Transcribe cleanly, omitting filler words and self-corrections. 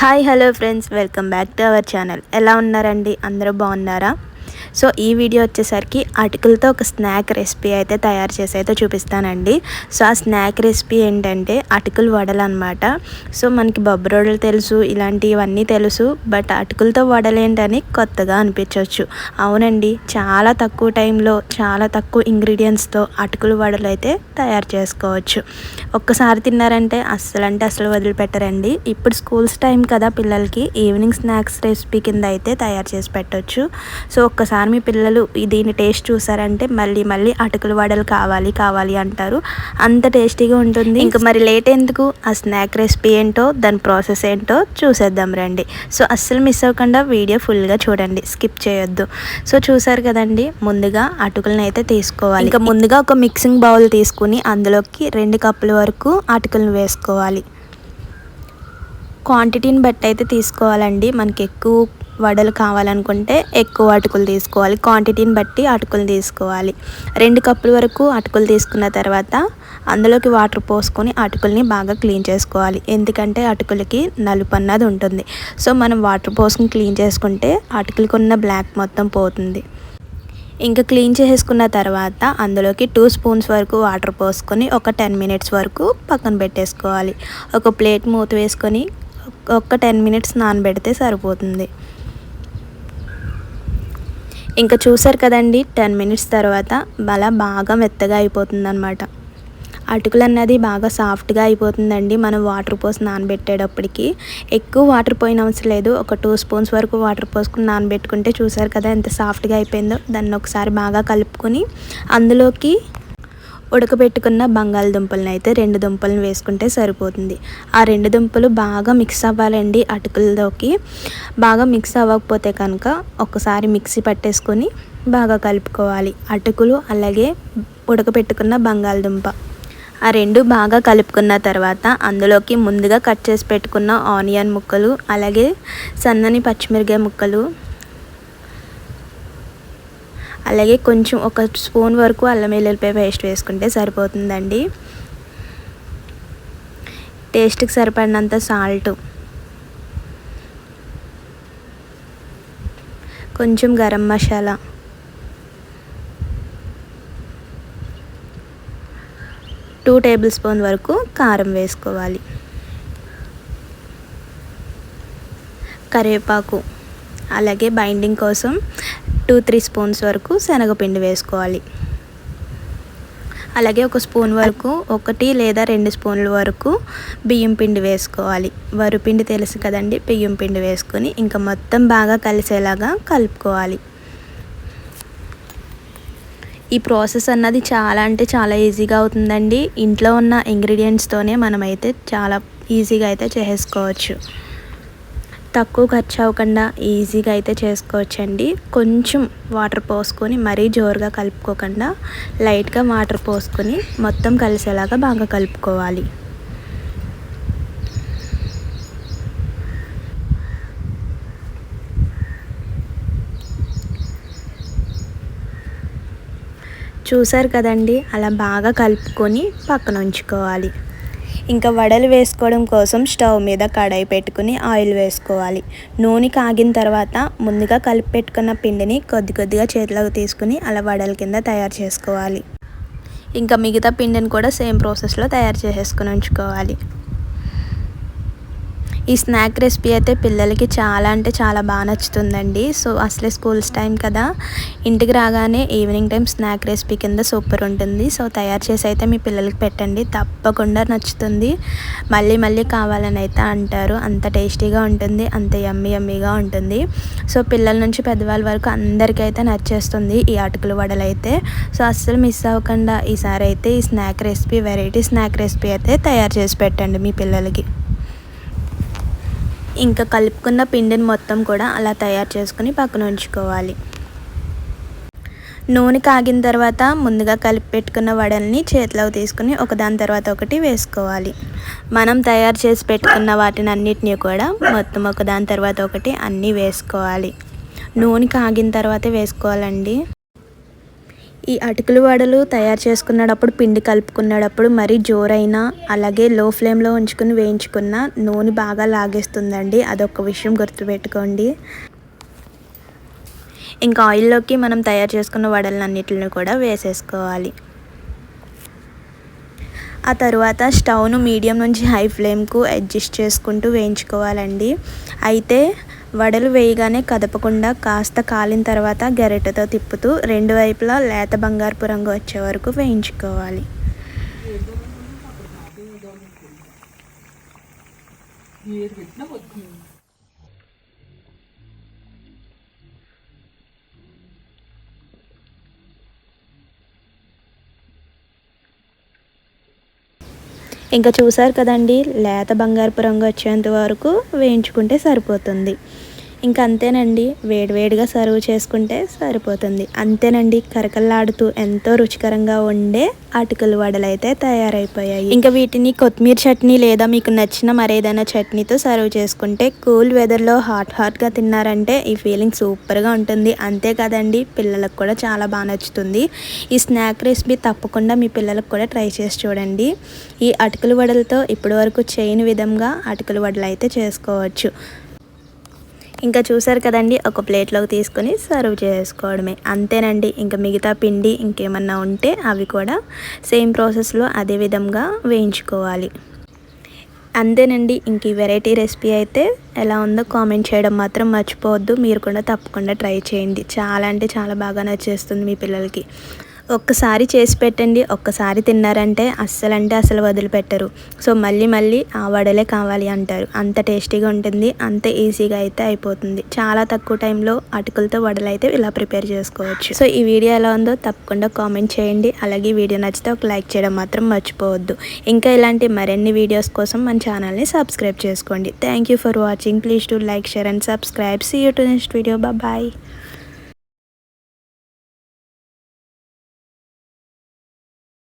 Hi hello friends, welcome back to our channel. ఎలా ఉన్నారండి? అందరూ బాగున్నారా? సో ఈ వీడియో వచ్చేసరికి అటుకులతో ఒక స్నాక్ రెసిపీ అయితే తయారు చేసి అయితే చూపిస్తానండి. సో ఆ స్నాక్ రెసిపీ ఏంటంటే అటుకులు వడలు అనమాట. సో మనకి బొబ్బరి వడలు తెలుసు, ఇలాంటివన్నీ తెలుసు, బట్ అటుకులతో వడలు ఏంటని కొత్తగా అనిపించవచ్చు. అవునండి, చాలా తక్కువ టైంలో చాలా తక్కువ ఇంగ్రీడియంట్స్తో అటుకులు వడలు అయితే తయారు చేసుకోవచ్చు. ఒక్కసారి తిన్నారంటే అస్సలు వదిలిపెట్టరండి. ఇప్పుడు స్కూల్స్ టైం కదా పిల్లలకి, ఈవినింగ్ స్నాక్స్ రెసిపీ కింద అయితే తయారు చేసి పెట్టవచ్చు. సో ఒక్కసారి మీ పిల్లలు దీని టేస్ట్ చూసారంటే మళ్ళీ అటుకులు వడలు కావాలి అంటారు. అంత టేస్టీగా ఉంటుంది. ఇంకా మరి లేట్ ఎందుకు, ఆ స్నాక్ రెసిపీ ఏంటో, దాని ప్రాసెస్ ఏంటో చూసేద్దాం రండి. సో అస్సలు మిస్ అవ్వకుండా వీడియో ఫుల్గా చూడండి, స్కిప్ చేయొద్దు. సో చూసారు కదండి, ముందుగా అటుకులను అయితే తీసుకోవాలి. ఇంకా ముందుగా ఒక మిక్సింగ్ బౌల్ తీసుకుని అందులోకి 2 కప్పుల వరకు అటుకులను వేసుకోవాలి. క్వాంటిటీని బట్టి అయితే తీసుకోవాలండి. మనకి ఎక్కువ వడలు కావాలనుకుంటే ఎక్కువ అటుకులు తీసుకోవాలి, క్వాంటిటీని బట్టి అటుకులు తీసుకోవాలి. 2 కప్పుల వరకు అటుకులు తీసుకున్న తర్వాత అందులోకి వాటర్ పోసుకొని అటుకుల్ని బాగా క్లీన్ చేసుకోవాలి. ఎందుకంటే అటుకులకి నలుపు అన్నది ఉంటుంది. సో మనం వాటర్ పోసుకొని క్లీన్ చేసుకుంటే అటుకులకి ఉన్న బ్లాక్ మొత్తం పోతుంది. ఇంకా క్లీన్ చేసుకున్న తర్వాత అందులోకి 2 స్పూన్స్ వరకు వాటర్ పోసుకొని ఒక 10 మినిట్స్ వరకు పక్కన పెట్టేసుకోవాలి. ఒక ప్లేట్ మూత వేసుకొని ఒక 10 మినిట్స్ నానబెడితే సరిపోతుంది. ఇంకా చూసారు కదండి, 10 మినిట్స్ తర్వాత అలా బాగా మెత్తగా అయిపోతుంది అనమాట. అటుకులు అన్నది బాగా సాఫ్ట్గా అయిపోతుందండి మనం వాటర్ పోసి నానబెట్టేటప్పటికి. ఎక్కువ వాటర్ పోయిన అవసరం లేదు, ఒక 2 స్పూన్స్ వరకు వాటర్ పోసుకుని నానబెట్టుకుంటే చూసారు కదా ఎంత సాఫ్ట్గా అయిపోయిందో. దాన్ని ఒకసారి బాగా కలుపుకొని అందులోకి ఉడకబెట్టుకున్న బంగాళదుంపలను అయితే 2 దుంపలను వేసుకుంటే సరిపోతుంది. ఆ 2 దుంపలు బాగా మిక్స్ అవ్వాలండి అటుకులలోకి. బాగా మిక్స్ అవ్వకపోతే కనుక ఒకసారి మిక్సీ పట్టేసుకొని బాగా కలుపుకోవాలి. అటుకులు అలాగే ఉడకబెట్టుకున్న బంగాళదుంప ఆ 2 బాగా కలుపుకున్న తర్వాత అందులోకి ముందుగా కట్ చేసి పెట్టుకున్న ఆనియన్ ముక్కలు, అలాగే సన్నని పచ్చిమిరపకాయ ముక్కలు, అలాగే కొంచెం ఒక స్పూన్ వరకు అల్లం వెల్లుల్లిపాయ పేస్ట్ వేసుకుంటే సరిపోతుందండి. టేస్ట్కి సరిపడినంత సాల్ట్, కొంచెం garam masala, two table spoon వరకు కారం వేసుకోవాలి. కరివేపాకు, అలాగే బైండింగ్ కోసం 2-3 స్పూన్స్ వరకు శనగపిండి వేసుకోవాలి. అలాగే ఒక స్పూన్ వరకు 1 లేదా 2 స్పూన్ల వరకు బియ్యం పిండి వేసుకోవాలి. వరిపిండి తెలుసు కదండి, బియ్యం పిండి వేసుకొని ఇంకా మొత్తం బాగా కలిసేలాగా కలుపుకోవాలి. ఈ ప్రాసెస్ అన్నది చాలా అంటే చాలా ఈజీగా అవుతుందండి. ఇంట్లో ఉన్న ఇంగ్రీడియంట్స్తోనే మనమైతే చాలా ఈజీగా అయితే చేసుకోవచ్చు. తక్కువ ఖర్చు అవ్వకుండా ఈజీగా అయితే చేసుకోవచ్చండి. కొంచెం వాటర్ పోసుకొని మరీ జోరుగా కలుపుకోకుండా లైట్గా వాటర్ పోసుకొని మొత్తం కలిసేలాగా బాగా కలుపుకోవాలి. చూసారు కదండి, అలా బాగా కలుపుకొని పక్కన ఉంచుకోవాలి. ఇంకా వడలు వేసుకోవడం కోసం స్టవ్ మీద కడాయి పెట్టుకుని ఆయిల్ వేసుకోవాలి. నూనె కాగిన తర్వాత ముందుగా కలిపి పెట్టుకున్న పిండిని కొద్దిగా చేతిలోకి తీసుకుని అలా వడల కింద తయారు చేసుకోవాలి. ఇంకా మిగతా పిండిని కూడా సేమ్ ప్రాసెస్లో తయారు చేసేసుకుని ఉంచుకోవాలి. ఈ స్నాక్ రెసిపీ అయితే పిల్లలకి చాలా అంటే చాలా బాగా నచ్చుతుందండి. సో అసలే స్కూల్స్ టైం కదా, ఇంటికి రాగానే ఈవినింగ్ టైం స్నాక్ రెసిపీ కింద సూపర్ ఉంటుంది. సో తయారు చేసి అయితే మీ పిల్లలకి పెట్టండి, తప్పకుండా నచ్చుతుంది. మళ్ళీ కావాలని అయితే అంటారు. అంత టేస్టీగా ఉంటుంది, అంత యమ్మీగా ఉంటుంది. సో పిల్లల నుంచి పెద్దవాళ్ళ వరకు అందరికైతే నచ్చేస్తుంది ఈ అటుకుల వడలు అయితే. సో అస్సలు మిస్ అవ్వకుండా ఈసారి అయితే ఈ snack recipe, variety snack recipe అయితే తయారు చేసి పెట్టండి మీ పిల్లలకి. ఇంకా కలుపుకున్న పిండిని మొత్తం కూడా అలా తయారు చేసుకుని పక్కన ఉంచుకోవాలి. నూనె కాగిన తర్వాత ముందుగా కలిపి పెట్టుకున్న వడల్ని చేతిలోకి తీసుకుని ఒకదాని తర్వాత ఒకటి వేసుకోవాలి. మనం తయారు చేసి పెట్టుకున్న వాటిని అన్నిటినీ కూడా మొత్తం ఒకదాని తర్వాత ఒకటి అన్నీ వేసుకోవాలి. నూనె కాగిన తర్వాతే వేసుకోవాలండి. ఈ అటుకులు వడలు తయారు చేసుకునేటప్పుడు పిండి కలుపుకునేటప్పుడు మరీ జోరైన అలాగే లో ఫ్లేమ్లో ఉంచుకుని వేయించుకున్న నూనె బాగా లాగేస్తుందండి. అదొక విషయం గుర్తుపెట్టుకోండి. ఇంకా ఆయిల్లోకి మనం తయారు చేసుకున్న వడలన్నిటిని కూడా వేసేసుకోవాలి. ఆ తర్వాత స్టవ్ను మీడియం నుంచి హై ఫ్లేమ్కు అడ్జస్ట్ చేసుకుంటూ వేయించుకోవాలండి. అయితే వడలు వేయగానే కదపకుండా కాస్త కాలిన తర్వాత గరిటెతో తిప్పుతూ రెండు వైపులా లేత బంగారపు రంగు వచ్చే వరకు వేయించుకోవాలి. ఇంకా చూసారు కదండి, లేత బంగారపు రంగు వచ్చేంత వరకు వేయించుకుంటే సరిపోతుంది. ఇంకా అంతేనండి, వేడివేడిగా సర్వ్ చేసుకుంటే సరిపోతుంది. అంతేనండి, కరకల్లాడుతూ ఎంతో రుచికరంగా ఉండే అటుకుల వడలు అయితే తయారైపోయాయి. ఇంకా వీటిని కొత్తిమీర చట్నీ లేదా మీకు నచ్చిన మరేదైనా చట్నీతో సర్వ్ చేసుకుంటే కూల్ వెదర్లో హాట్గా తిన్నారంటే ఈ ఫీలింగ్ సూపర్గా ఉంటుంది. అంతే కదండి, పిల్లలకు కూడా చాలా బాగా నచ్చుతుంది. ఈ స్నాక్ రెసిపీ తప్పకుండా మీ పిల్లలకు కూడా ట్రై చేసి చూడండి. ఈ అటుకుల వడలతో ఇప్పటి వరకు చేయని విధంగా అటుకుల వడలు అయితే చేసుకోవచ్చు. ఇంకా చూసారు కదండి, ఒక ప్లేట్లోకి తీసుకొని సర్వ్ చేసుకోవడమే. అంతేనండి, ఇంకా మిగతా పిండి ఇంకేమన్నా ఉంటే అవి కూడా సేమ్ ప్రాసెస్లో అదే విధంగా వేయించుకోవాలి. అంతేనండి, ఇంక ఈ వెరైటీ రెసిపీ అయితే ఎలా ఉందో కామెంట్ చేయడం మాత్రం మర్చిపోవద్దు. మీరు కూడా తప్పకుండా ట్రై చేయండి. చాలా అంటే చాలా బాగా నచ్చేస్తుంది మీ పిల్లలకి. ఒక్కసారి చేసి పెట్టండి, ఒక్కసారి తిన్నారంటే అస్సలు వదిలిపెట్టరు. సో మళ్ళీ ఆ వడలే కావాలి అంటారు. అంత టేస్టీగా ఉంటుంది, అంత ఈజీగా అయితే అయిపోతుంది. చాలా తక్కువ టైంలో అటుకులతో వడలు అయితే ఇలా ప్రిపేర్ చేసుకోవచ్చు. సో ఈ వీడియో ఎలా ఉందో తప్పకుండా కామెంట్ చేయండి. అలాగే వీడియో నచ్చితే ఒక లైక్ చేయడం మాత్రం మర్చిపోవద్దు. ఇంకా ఇలాంటి మరిన్ని వీడియోస్ కోసం మన ఛానల్ని సబ్స్క్రైబ్ చేసుకోండి. Thank you for watching. Please to like, share and subscribe. See you to next video. Bye.